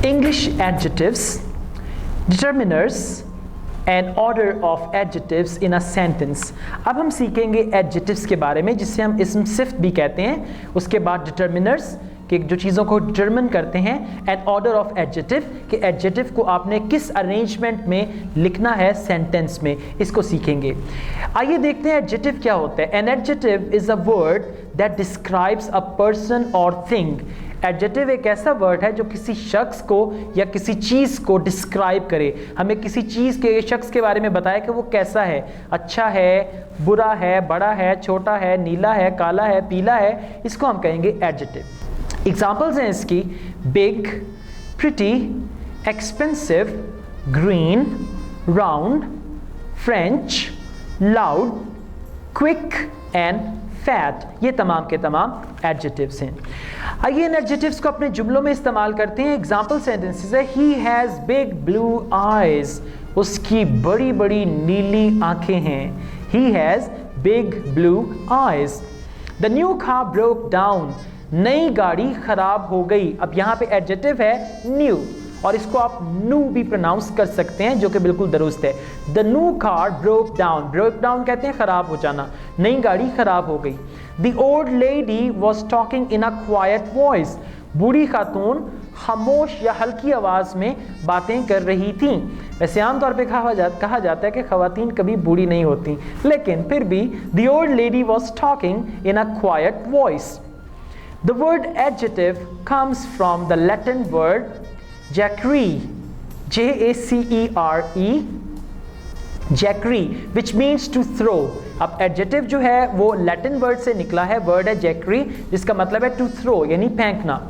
English adjectives, determiners and order of adjectives in a sentence. अब हम सीखेंगे adjectives के बारे में, जिससे हम इसम सिफ्त भी कहते हैं. उसके बाद determiners कि जो चीज़ों को डिटरमिन करते हैं, एंड ऑर्डर ऑफ एडजेक्टिव कि एडजेक्टिव को आपने किस अरेंजमेंट में लिखना है सेंटेंस में, इसको सीखेंगे. आइए देखते हैं एडजेक्टिव क्या होता है. An adjective is a word that describes a person और थिंग. एडजेक्टिव एक ऐसा वर्ड है जो किसी शख्स को या किसी चीज़ को डिस्क्राइब करे, हमें किसी चीज़ के शख्स के बारे में बताए कि वो कैसा है, अच्छा है, बुरा है, बड़ा है, छोटा है, नीला है, काला है, पीला है, इसको हम कहेंगे एडजेक्टिव. एग्जाम्पल्स हैं इसकी: big, pretty, expensive, green, round, French, loud, quick and fat. ये तमाम के तमाम एडजेक्टिव्स हैं. आइए इन एडजेक्टिव्स को अपने जुमलों में इस्तेमाल करते हैं. एग्जाम्पल सेंटेंसेस है: he has big blue eyes. उसकी बड़ी बड़ी नीली आंखें हैं. He has big blue eyes. The new car broke down. नई गाड़ी खराब हो गई. अब यहाँ पे एडजेक्टिव है न्यू, और इसको आप न्यू भी प्रोनाउंस कर सकते हैं, जो कि बिल्कुल दुरुस्त है. The new car broke down. Broke down कहते हैं खराब हो जाना. नई गाड़ी खराब हो गई. The old lady was talking in a quite voice. बूढ़ी खातून खामोश या हल्की आवाज़ में बातें कर रही थी. वैसे आमतौर पे कहा जाता है कि ख़वातीन कभी बूढ़ी नहीं होती, लेकिन फिर भी the old lady was talking in a quite voice. The word adjective comes from the Latin word jacere, J-A-C-E-R-E, jacere, which means to throw. अब adjective जो है वो Latin word से निकला है, word है jacere, जिसका मतलब है to throw यानी फेंकना.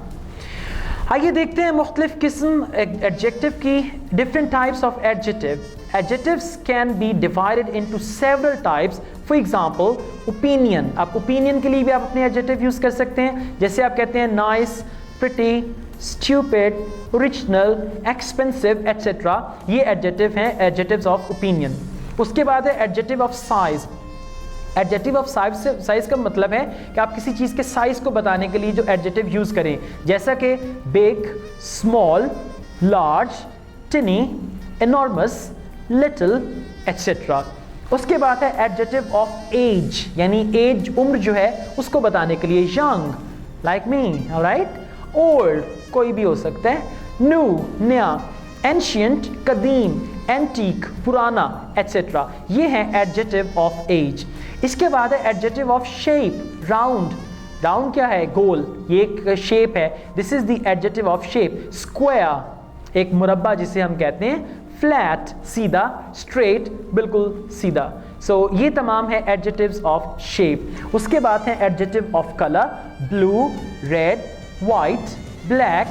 आइए देखते हैं मुख्तलिफ किस्म adjective की, different types of adjective. Adjectives can be divided into several types. For example, opinion. आप opinion के लिए भी आप अपने adjective यूज़ कर सकते हैं. जैसे आप कहते हैं nice, pretty, stupid, original, expensive, etc. ये adjective हैं, adjectives of opinion. उसके बाद है adjective of size. Adjective of size का मतलब है कि आप किसी चीज़ के साइज को बताने के लिए जो एडजेक्टिव यूज़ करें, जैसा कि big, small, large, टिनी, enormous, little, etcetera. उसके बाद है एडजेक्टिव ऑफ एज, यानी एज उम्र जो है उसको बताने के लिए, young like me, alright, old कोई भी हो सकता है, न्यू नया, एंशियंट कदीम, एंटीक पुराना, एट्सेट्रा. ये है एडजेक्टिव ऑफ एज. इसके बाद है adjective of shape, round. Round क्या है? गोल, ये एक शेप है. This is the adjective of shape. Square एक मुरब्बा जिसे हम कहते हैं, फ्लैट सीधा, स्ट्रेट बिल्कुल सीधा. सो ये तमाम है एडजेक्टिव्स ऑफ शेप. उसके बाद है adjective of colour, blue, red, white, black,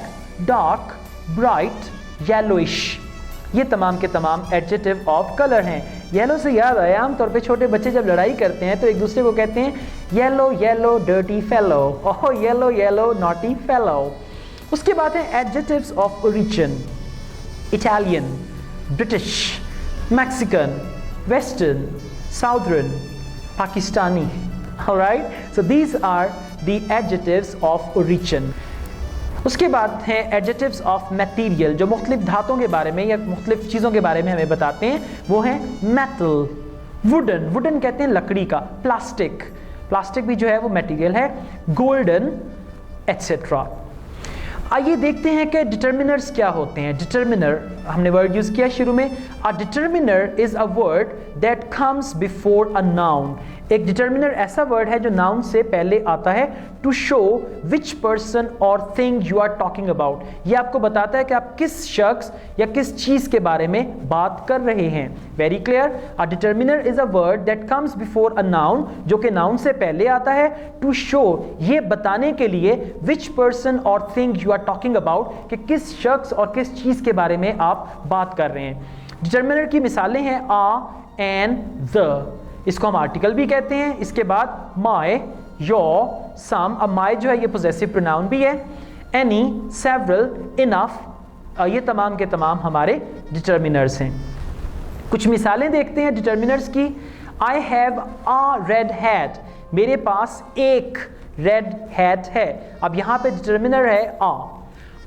dark, bright, yellowish. ये तमाम के तमाम एडजेक्टिव ऑफ कलर हैं. येलो से याद आया, आमतौर पे छोटे बच्चे जब लड़ाई करते हैं तो एक दूसरे को कहते हैं yellow yellow dirty fellow, oh yellow yellow naughty fellow. उसके बाद है adjectives of origin, Italian, British, Mexican, western, southern, Pakistani. Alright, so these are the adjectives of origin. उसके बाद हैं एडजेक्टिव्स ऑफ मटेरियल, जो मुख्तलिफ धातों के बारे में या मुख्तलिफ चीज़ों के बारे में हमें बताते हैं. वो हैं मेटल, वुडन, वुडन कहते हैं लकड़ी का, प्लास्टिक, प्लास्टिक भी जो है वो मटेरियल है, गोल्डन, एट्सेट्रा. आइए देखते हैं कि डिटर्मिनर्स क्या होते हैं. डिटर्मिनर हमने वर्ड यूज़ किया शुरू में. A determiner is a word that comes before a noun. एक डिटर्मिनर ऐसा वर्ड है जो नाउन से पहले आता है, टू शो विच पर्सन और thing you are talking about. ये आपको बताता है कि आप किस शख्स या किस चीज़ के बारे में बात कर रहे हैं. Very clear. A determiner is a word that comes before a noun, जो कि नाउन से पहले आता है, टू शो ये बताने के लिए विच पर्सन और thing you are talking about, कि किस शख्स और किस चीज़ के बारे में आप बात कर रहे हैं. डिटर्मिनर की मिसालें हैं आ, एन, द. इसको हम आर्टिकल भी कहते हैं. इसके बाद माय, योर, सम. अब माय जो है ये पोजेसिव प्रोनाउन भी है. एनी, सेवरल, इनफ, ये तमाम के तमाम हमारे डिटर्मिनर्स हैं. कुछ मिसालें देखते हैं डिटर्मिनर्स की. I have a red hat. मेरे पास एक रेड हैट है. अब यहाँ पे डिटर्मिनर है आ.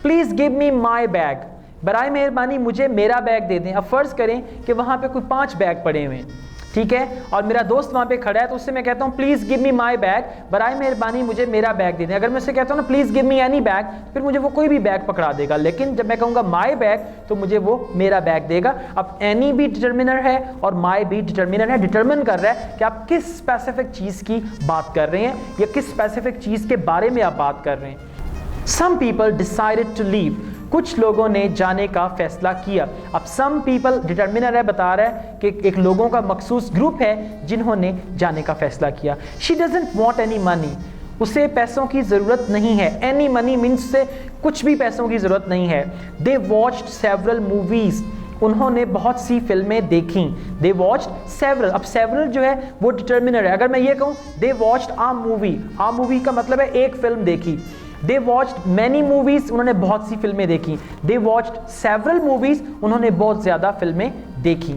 Please give me my bag, बराए मेहरबानी मुझे मेरा बैग दे दें। अब फर्ज करें कि वहां पे कोई 5 बैग पड़े हुए हैं, ठीक है, और मेरा दोस्त वहां पे खड़ा है, तो उससे मैं कहता हूं please give me my bag, बराए मेहरबानी मुझे मेरा बैग दे दें। अगर मैं उससे कहता हूं ना please give me any bag, फिर मुझे वो कोई भी बैग पकड़ा देगा, लेकिन जब मैं कहूंगा माई बैग तो मुझे वो मेरा बैग देगा। अब एनी भी डिटर्मिनर है और माई भी डिटर्मिनर है, डिटर्मिन कर रहा है कि आप किस स्पेसिफिक चीज की बात कर रहे हैं या किस स्पेसिफिक चीज के बारे में आप बात कर रहे हैं। Some people decided to leave, कुछ लोगों ने जाने का फैसला किया। अब सम पीपल डिटर्मिनर है, बता रहा है कि एक लोगों का मखसूस ग्रुप है जिन्होंने जाने का फैसला किया। She doesn't want any money, उसे पैसों की ज़रूरत नहीं है। एनी मनी मीन्स से कुछ भी पैसों की ज़रूरत नहीं है। दे वॉच्ड सेवरल मूवीज़, उन्होंने बहुत सी फिल्में देखी। दे वॉच्ड सेवरल, अब सेवरल जो है वो डिटर्मिनर है। अगर मैं ये कहूँ दे वॉच्ड आ मूवी का मतलब है एक फिल्म देखी। दे वॉच्ड मैनी मूवीज, उन्होंने बहुत सी फिल्में देखी। दे वॉच्ड सेवरल मूवीज, उन्होंने बहुत ज़्यादा फिल्में देखी।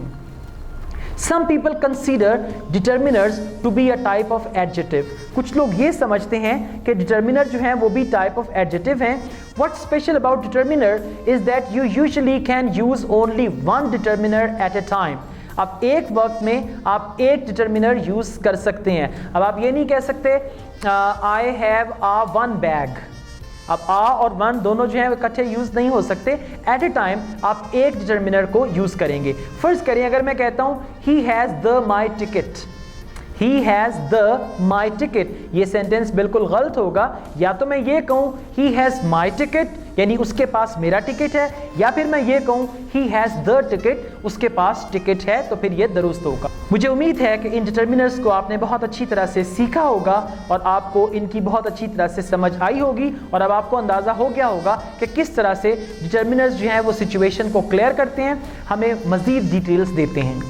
Some people consider determiners to be a type of adjective. कुछ लोग ये समझते हैं कि determiner जो हैं वो भी type of adjective हैं। What's special about determiner is that you usually can use only one determiner at a time. अब एक वक्त में आप एक डिटर्मिनर यूज कर सकते हैं। अब आप ये नहीं कह सकते I have a one bag। अब आ और वन दोनों जो हैं इकट्ठे यूज नहीं हो सकते। एट ए टाइम आप एक डिटर्मिनर को यूज करेंगे। फर्ज करिए अगर मैं कहता हूं he has the my ticket, he has the my ticket, ये सेंटेंस बिल्कुल गलत होगा। या तो मैं ये कहूं ही हैज माई टिकट यानी उसके पास मेरा टिकट है, या फिर मैं ये कहूं ही हैज द टिकट, उसके पास टिकट है, तो फिर ये दुरुस्त होगा। मुझे उम्मीद है कि इन डिटर्मिनर्स को आपने बहुत अच्छी तरह से सीखा होगा और आपको इनकी बहुत अच्छी तरह से समझ आई होगी और अब आपको अंदाज़ा हो गया होगा कि किस तरह से डिटर्मिनर्स जो हैं वो सिचुएशन को क्लियर करते हैं, हमें मज़ीद डिटेल्स देते हैं।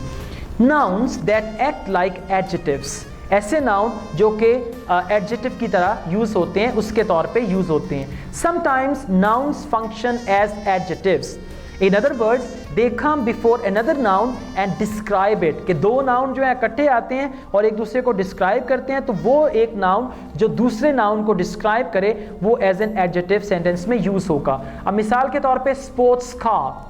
Nouns that act like adjectives, ऐसे नाउन जो कि एडजेक्टिव की तरह यूज होते हैं, उसके तौर पे यूज होते हैं। Sometimes nouns function as adjectives, in other words they come before another noun and describe it, कि दो नाउन जो है इकट्ठे आते हैं और एक दूसरे को डिस्क्राइब करते हैं, तो वो एक नाउन जो दूसरे नाउन को डिस्क्राइब करे वो एज एन एडजेक्टिव सेंटेंस में यूज होगा। अब मिसाल के तौर पे स्पोर्ट्स कार,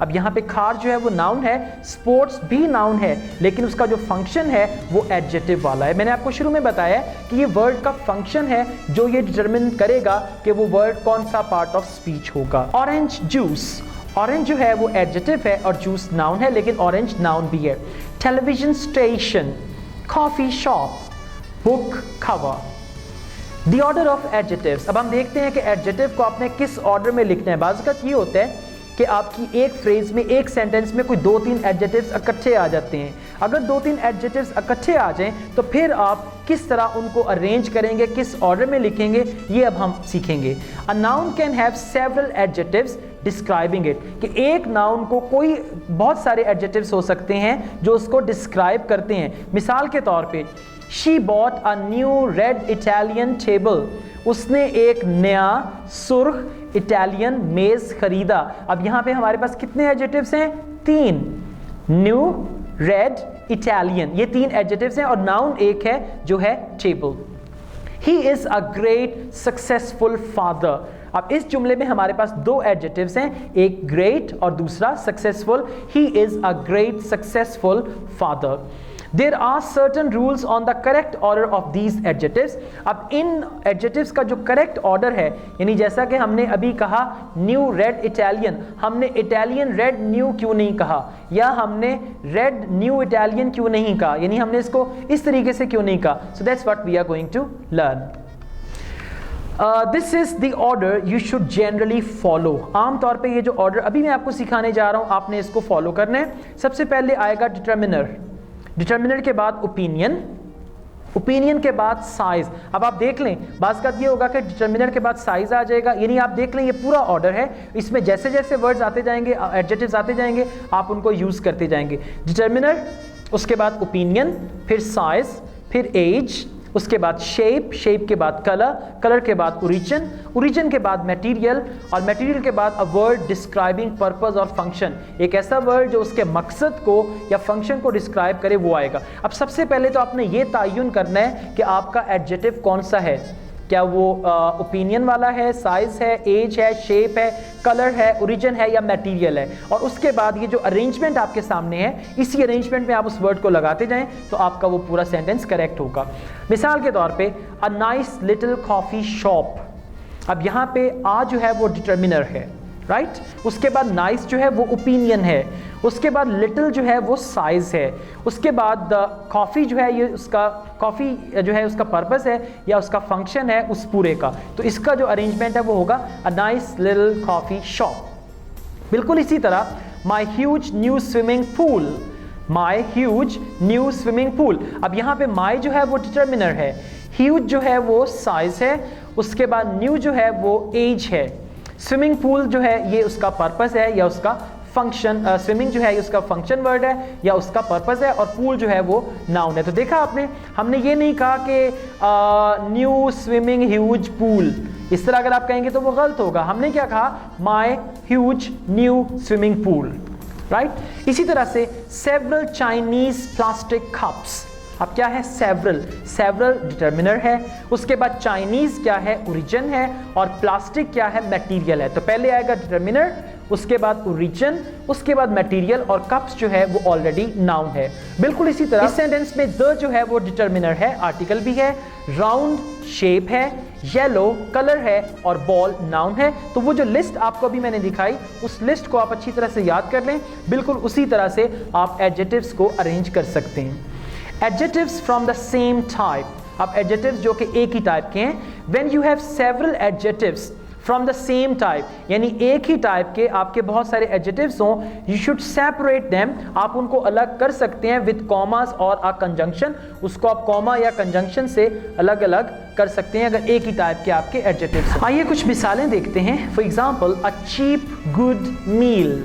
अब यहाँ पे कार जो है वो नाउन है, स्पोर्ट्स भी नाउन है, लेकिन उसका जो फंक्शन है वो एडजेक्टिव वाला है। मैंने आपको शुरू में बताया कि ये वर्ड का फंक्शन है जो ये डिटरमिन करेगा कि वो वर्ड कौन सा पार्ट ऑफ स्पीच होगा। ऑरेंज जूस, ऑरेंज जो है वो एडजेक्टिव है और जूस नाउन है, लेकिन ऑरेंज नाउन भी है। Television station, coffee shop, book cover. The order of adjectives, अब हम देखते हैं कि एडजेक्टिव को आपने किस ऑर्डर में लिखना है। बाज़ वक़्त ये होता है कि आपकी एक फ्रेज में, एक सेंटेंस में कोई 2-3 एडजेक्टिव्स इकट्ठे आ जाते हैं। अगर 2-3 एडजेक्टिव्स इकट्ठे आ जाएं तो फिर आप किस तरह उनको अरेंज करेंगे, किस ऑर्डर में लिखेंगे, ये अब हम सीखेंगे। A noun can have several adjectives describing it, कि एक नाउन को कोई बहुत सारे एडजेक्टिव्स हो सकते हैं जो उसको डिस्क्राइब करते हैं। मिसाल के तौर पे she bought a new red Italian table, उसने एक नया सुर्ख इटालियन मेज खरीदा। अब यहाँ पे हमारे पास कितने एडजेक्टिव्स हैं? 3, न्यू, रेड, इटालियन, ये 3 एडजेक्टिव्स हैं और नाउन एक है जो है table. He is a great successful father, अब इस जुमले में हमारे पास 2 एडजेक्टिव्स हैं, एक ग्रेट और दूसरा successful. He is a great successful father. There are certain rules on the correct order of these adjectives. अब इन adjectives का जो correct order है, यानी जैसा कि हमने अभी कहा new red Italian, हमने Italian red new क्यों नहीं कहा, या हमने red new Italian क्यों नहीं कहा, यानी हमने इसको इस तरीके से क्यों नहीं कहा। So that's what we are going to learn. This is the order you should generally follow. आम तौर पे ये जो order अभी मैं आपको सिखाने जा रहा हूँ, आपने इसको follow करना है। सबसे पहले आएगा determiner, डिटर्मिनर के बाद ओपिनियन, ओपिनियन के बाद साइज। अब आप देख लें बात का ये होगा कि डिटर्मिनर के बाद साइज आ जाएगा, यानी आप देख लें ये पूरा ऑर्डर है, इसमें जैसे जैसे वर्ड्स आते जाएंगे, एडजेक्टिव्स आते जाएंगे, आप उनको यूज करते जाएंगे। डिटर्मिनर, उसके बाद ओपिनियन, फिर साइज, फिर एज, उसके बाद शेप, शेप के बाद कलर, कलर के बाद ओरिजिन, ओरिजिन के बाद मटेरियल, और मटेरियल के बाद अ वर्ड डिस्क्राइबिंग पर्पस और फंक्शन, एक ऐसा वर्ड जो उसके मकसद को या फंक्शन को डिस्क्राइब करे वो आएगा। अब सबसे पहले तो आपने ये तयन करना है कि आपका एडजेक्टिव कौन सा है। क्या वो ओपिनियन वाला है, साइज है, एज है, शेप है, कलर है, ओरिजिन है या मटेरियल है। और उसके बाद ये जो अरेंजमेंट आपके सामने है, इसी अरेंजमेंट में आप उस वर्ड को लगाते जाएं तो आपका वो पूरा सेंटेंस करेक्ट होगा। मिसाल के तौर पे a nice little coffee shop, अब यहाँ पे आ जो है वो डिटर्मिनर है, राइट। उसके बाद नाइस जो है वो ओपिनियन है, उसके बाद लिटिल जो है वो साइज है, उसके बाद कॉफ़ी जो है ये उसका कॉफ़ी जो है उसका पर्पस है या उसका फंक्शन है उस पूरे का। तो इसका जो अरेंजमेंट है वो होगा a nice little coffee shop. बिल्कुल इसी तरह माई ह्यूज न्यू स्विमिंग पूल, माई ह्यूज न्यू स्विमिंग पूल, अब यहाँ पे माई जो है वो डिटर्मिनर है, ह्यूज जो है वो साइज है, उसके बाद न्यू जो है वो एज है, स्विमिंग पूल जो है ये उसका पर्पस है या उसका फंक्शन, स्विमिंग जो है ये उसका फंक्शन वर्ड है या उसका पर्पस है, और पूल जो है वो नाउन है। तो देखा आपने, हमने ये नहीं कहा कि न्यू स्विमिंग ह्यूज पूल, इस तरह अगर आप कहेंगे तो वो गलत होगा। हमने क्या कहा, my huge new swimming pool, right. इसी तरह से सेवरल चाइनीज प्लास्टिक कप्स, अब क्या है, सेवरल, सेवरल डिटर्मिनर है, उसके बाद चाइनीज क्या है, ओरिजिन है, और प्लास्टिक क्या है, मटेरियल है। तो पहले आएगा डिटर्मिनर, उसके बाद ओरिजिन, उसके बाद मटेरियल, और कप्स जो है वो ऑलरेडी नाउन है। बिल्कुल इसी तरह इस सेंटेंस में द जो है वो डिटर्मिनर है, आर्टिकल भी है, राउंड शेप है, येलो कलर है, और बॉल नाउन है। तो वो जो लिस्ट आपको अभी मैंने दिखाई, उस लिस्ट को आप अच्छी तरह से याद कर लें। बिल्कुल उसी तरह से आप एडजेक्टिव्स को अरेंज कर सकते हैं। Adjectives from the same type, अब adjectives जो कि एक ही टाइप के हैं, when you have several adjectives from the same type, यानी एक ही टाइप के आपके बहुत सारे adjectives हों, you should separate them, आप उनको अलग कर सकते हैं with commas और a conjunction, उसको आप comma या conjunction से अलग अलग कर सकते हैं अगर एक ही टाइप के आपके adjectives हों। आइए कुछ मिसालें देखते हैं। For example, a cheap good meal,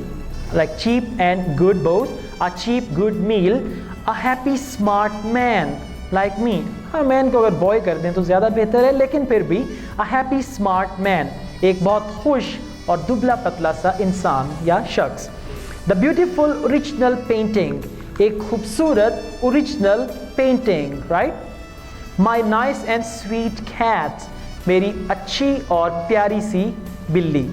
like cheap and good both, a cheap good meal, a happy smart man like me, हाँ मैन को अगर बॉय कर दें तो ज़्यादा बेहतर है, लेकिन फिर भी a happy smart man, एक बहुत खुश और दुबला पतला सा इंसान या शख्स। The beautiful original painting, एक खूबसूरत original painting, right. My nice and sweet cat, मेरी अच्छी और प्यारी सी बिल्ली।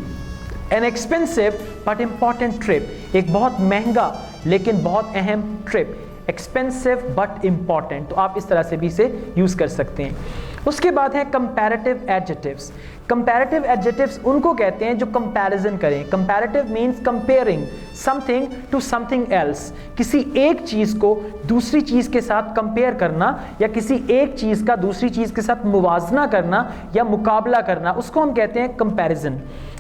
An expensive but important trip, एक बहुत महंगा लेकिन बहुत अहम ट्रिप, एक्सपेंसिव बट इम्पॉर्टेंट, तो आप इस तरह से भी इसे यूज़ कर सकते हैं। उसके बाद है कंपैरेटिव एडजेक्टिव्स। कंपैरेटिव एडजेक्टिव्स उनको कहते हैं जो कंपैरिजन करें। Comparative means comparing something to something else, किसी एक चीज़ को दूसरी चीज़ के साथ कंपेयर करना या किसी एक चीज़ का दूसरी चीज़ के साथ मुवाजना करना या मुकाबला करना, उसको हम कहते हैं कंपैरिजन।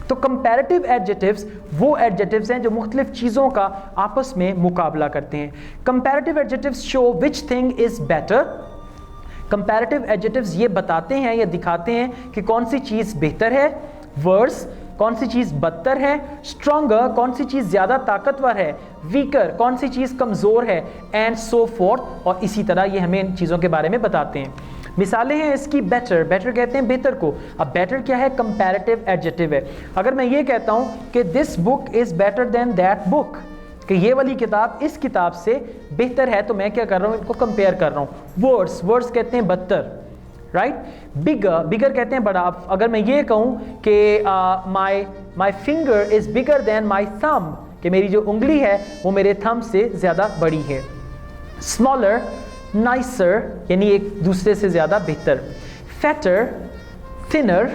तो कंपैरेटिव एडजेक्टिव्स वो एडजेक्टिव्स हैं जो मुख्तलिफ चीज़ों का आपस में मुकाबला करते हैं। Comparative adjectives show which thing is better, comparative adjectives ये बताते हैं या दिखाते हैं कि कौन सी चीज़ बेहतर है, वर्स कौन सी चीज़ बदतर है, स्ट्रॉन्गर कौन सी चीज़ ज़्यादा ताकतवर है, वीकर कौन सी चीज़ कमज़ोर है, एंड सो फोर्थ, और इसी तरह ये हमें इन चीज़ों के बारे में बताते हैं। मिसालें हैं इसकी, बेटर, बेटर कहते हैं बेहतर को। अब बेटर क्या है, कंपैरेटिव एडजेक्टिव है। अगर मैं ये कहता हूँ कि this book is better than that book, कि ये वाली किताब इस किताब से बेहतर है, तो मैं क्या कर रहा हूँ, इनको कंपेयर कर रहा हूँ। वर्ड्स, वर्ड्स कहते हैं बदतर, राइट। बिगर, बिगर कहते हैं बड़ा। अगर मैं ये कहूँ कि my finger is bigger than my thumb, कि मेरी जो उंगली है वो मेरे थंब से ज़्यादा बड़ी है। स्मॉलर, नाइसर यानी एक दूसरे से ज़्यादा बेहतर। Fatter, thinner,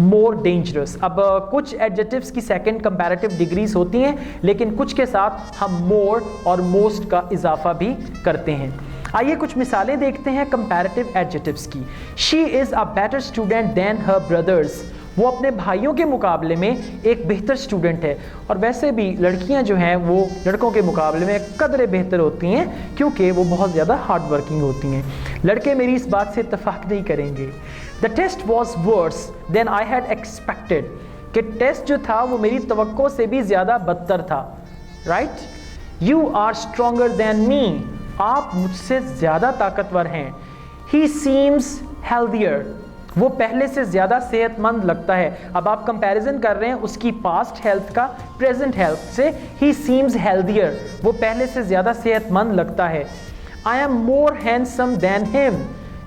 more dangerous. अब कुछ एडजेक्टिव्स की सेकंड कंपैरेटिव डिग्रीज होती हैं, लेकिन कुछ के साथ हम मोर और मोस्ट का इजाफा भी करते हैं। आइए कुछ मिसालें देखते हैं कंपैरेटिव एडजेक्टिव्स की। She is a better student than her brothers, वो अपने भाइयों के मुकाबले में एक बेहतर स्टूडेंट है। और वैसे भी लड़कियां जो हैं वो लड़कों के मुकाबले में कदरे बेहतर होती हैं, क्योंकि वो बहुत ज़्यादा हार्ड वर्किंग होती हैं। लड़के मेरी इस बात से इत्तफाक नहीं करेंगे। The test was worse than I had expected, कि टेस्ट जो था वो मेरी तवक्को से भी ज़्यादा बदतर था, right. You are stronger than me, आप मुझसे ज़्यादा ताकतवर हैं। ही सीम्स हेल्दियर, वो पहले से ज़्यादा सेहतमंद लगता है। अब आप कंपैरिजन कर रहे हैं उसकी पास्ट हेल्थ का प्रेजेंट हेल्थ से। ही सीम्स हेल्दियर, वो पहले से ज़्यादा सेहतमंद लगता है। I am more handsome than him,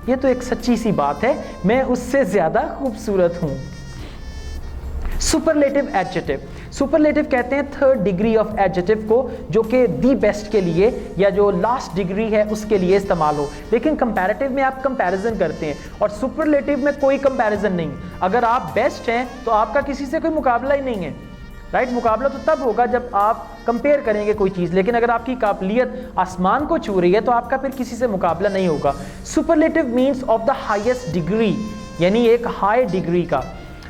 ये तो एक सच्ची सी बात है, मैं उससे ज़्यादा खूबसूरत हूँ। सुपरलेटिव एडजेक्टिव, सुपरलेटिव कहते हैं थर्ड डिग्री ऑफ एडजेक्टिव को, जो कि दी बेस्ट के लिए या जो लास्ट डिग्री है उसके लिए इस्तेमाल हो। लेकिन कंपैरेटिव में आप कंपैरिजन करते हैं और सुपरलेटिव में कोई कंपैरिजन नहीं। अगर आप बेस्ट हैं तो आपका किसी से कोई मुकाबला ही नहीं है, राइट। मुकाबला तो तब होगा जब आप कंपेयर करेंगे कोई चीज़, लेकिन अगर आपकी काबिलियत आसमान को छू रही है तो आपका फिर किसी से मुकाबला नहीं होगा। Superlative means of the highest degree, यानी एक हाई डिग्री का।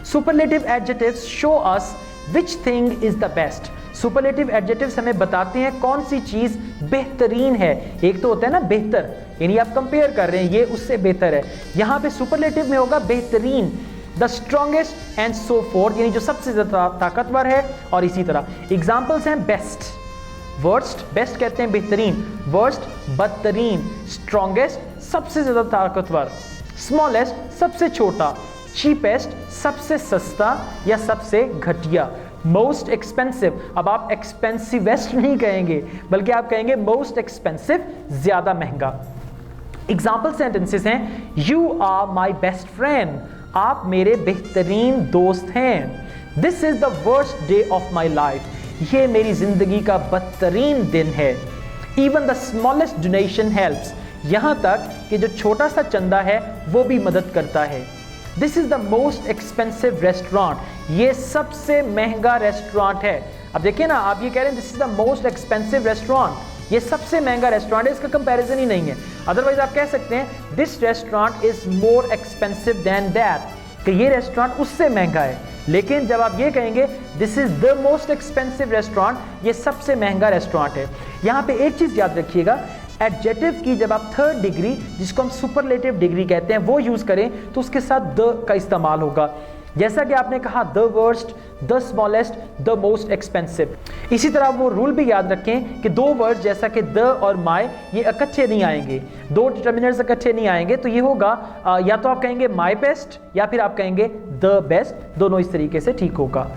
Superlative adjectives show us which thing is the best. Superlative adjectives हमें बताते हैं कौन सी चीज़ बेहतरीन है। एक तो होता है ना बेहतर, यानी आप कंपेयर कर रहे हैं ये उससे बेहतर है। यहाँ पे सुपरलेटिव में होगा बेहतरीन, the strongest and so fourth, यानी जो सबसे ज़्यादा ताकतवर है और इसी तरह। एग्जाम्पल्स हैं बेस्ट, वर्स्ट, बेस्ट कहते हैं बेहतरीन, वर्स्ट बदतरीन, स्ट्रॉन्गेस्ट सबसे ज़्यादा ताकतवर, स्मॉलेस्ट सबसे छोटा, चीपेस्ट सबसे सस्ता या सबसे घटिया, मोस्ट एक्सपेंसिव, अब आप एक्सपेंसिवेस्ट नहीं कहेंगे बल्कि आप कहेंगे मोस्ट एक्सपेंसिव, ज़्यादा महंगा। एग्जाम्पल सेंटेंसेस हैं you are my best friend, आप मेरे बेहतरीन दोस्त हैं। This is the worst day of my life, ये मेरी जिंदगी का बदतरीन दिन है। Even the smallest donation helps, यहाँ तक कि जो छोटा सा चंदा है वो भी मदद करता है। This is the most expensive restaurant, ये सबसे महंगा रेस्टोरेंट है। अब देखिए ना, आप ये कह रहे हैं this is the most expensive restaurant, ये सबसे महंगा रेस्टोरेंट है, इसका कंपैरिजन ही नहीं है। अदरवाइज आप कह सकते हैं this restaurant is more expensive than that, कि ये रेस्टोरेंट उससे महंगा है। लेकिन जब आप ये कहेंगे this is the most expensive restaurant, ये सबसे महंगा रेस्टोरेंट है। यहाँ पे एक चीज़ याद रखिएगा, एडजेक्टिव की जब आप थर्ड डिग्री, जिसको हम सुपरलेटिव डिग्री कहते हैं, वो यूज़ करें तो उसके साथ द का इस्तेमाल होगा। जैसा कि आपने कहा the worst, the smallest, the most expensive. इसी तरह वो रूल भी याद रखें कि दो वर्ड जैसा कि द और माय ये इकट्ठे नहीं आएंगे, दो डिटर्मिनर्स इकट्ठे नहीं आएंगे, तो ये होगा या तो आप कहेंगे माय बेस्ट या फिर आप कहेंगे द बेस्ट, दोनों इस तरीके से ठीक होगा।